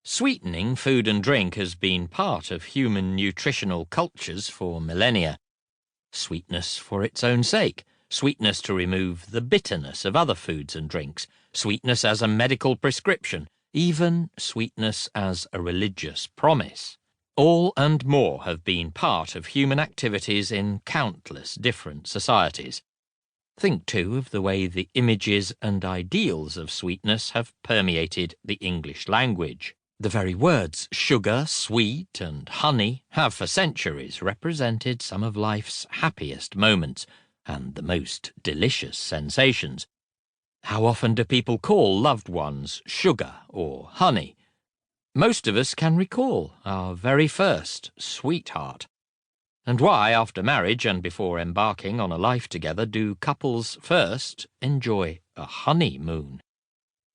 Sweetening food and drink has been part of human nutritional cultures for millennia. Sweetness for its own sake, sweetness to remove the bitterness of other foods and drinks, sweetness as a medical prescription, even sweetness as a religious promise. All and more have been part of human activities in countless different societies. Think, too, of the way the images and ideals of sweetness have permeated the English language. The very words sugar, sweet, and honey have for centuries represented some of life's happiest moments and the most delicious sensations. How often do people call loved ones sugar or honey? Most of us can recall our very first sweetheart. And why, after marriage and before embarking on a life together, do couples first enjoy a honeymoon?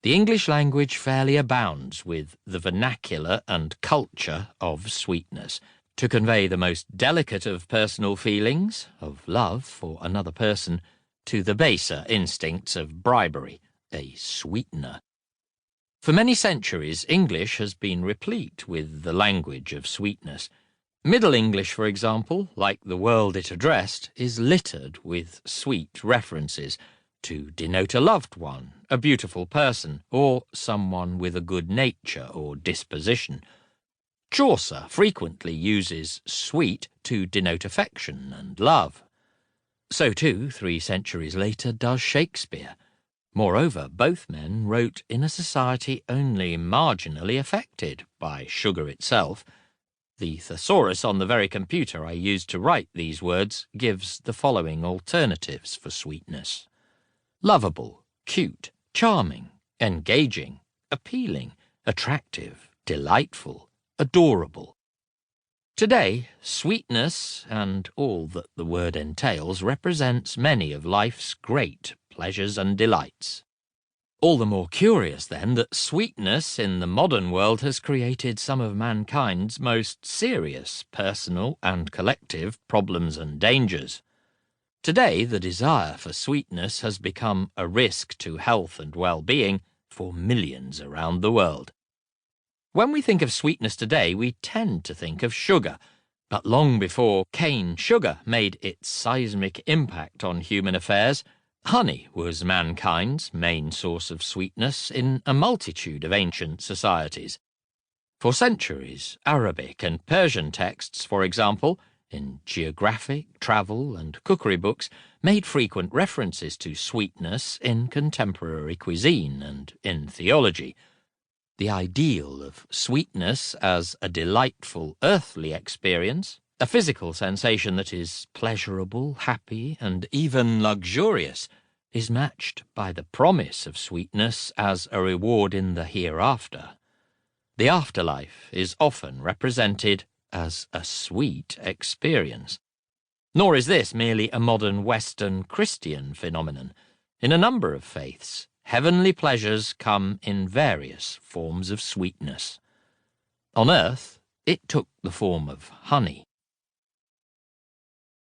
The English language fairly abounds with the vernacular and culture of sweetness, to convey the most delicate of personal feelings, of love for another person, to the baser instincts of bribery, a sweetener. For many centuries, English has been replete with the language of sweetness. Middle English, for example, like the world it addressed, is littered with sweet references to denote a loved one, a beautiful person, or someone with a good nature or disposition. Chaucer frequently uses sweet to denote affection and love. So too, 3 centuries later, does Shakespeare. Moreover, both men wrote in a society only marginally affected by sugar itself. The thesaurus on the very computer I used to write these words gives the following alternatives for sweetness: lovable, cute, charming, engaging, appealing, attractive, delightful, adorable. Today, sweetness, and all that the word entails, represents many of life's great pleasures and delights. All the more curious, then, that sweetness in the modern world has created some of mankind's most serious personal and collective problems and dangers. Today, the desire for sweetness has become a risk to health and well-being for millions around the world. When we think of sweetness today, we tend to think of sugar, but long before cane sugar made its seismic impact on human affairs, honey was mankind's main source of sweetness in a multitude of ancient societies. For centuries, Arabic and Persian texts, for example, in geographic, travel, and cookery books, made frequent references to sweetness in contemporary cuisine and in theology. The ideal of sweetness as a delightful earthly experience, a physical sensation that is pleasurable, happy, and even luxurious, is matched by the promise of sweetness as a reward in the hereafter. The afterlife is often represented as a sweet experience. Nor is this merely a modern Western Christian phenomenon. In a number of faiths, heavenly pleasures come in various forms of sweetness. On earth, it took the form of honey.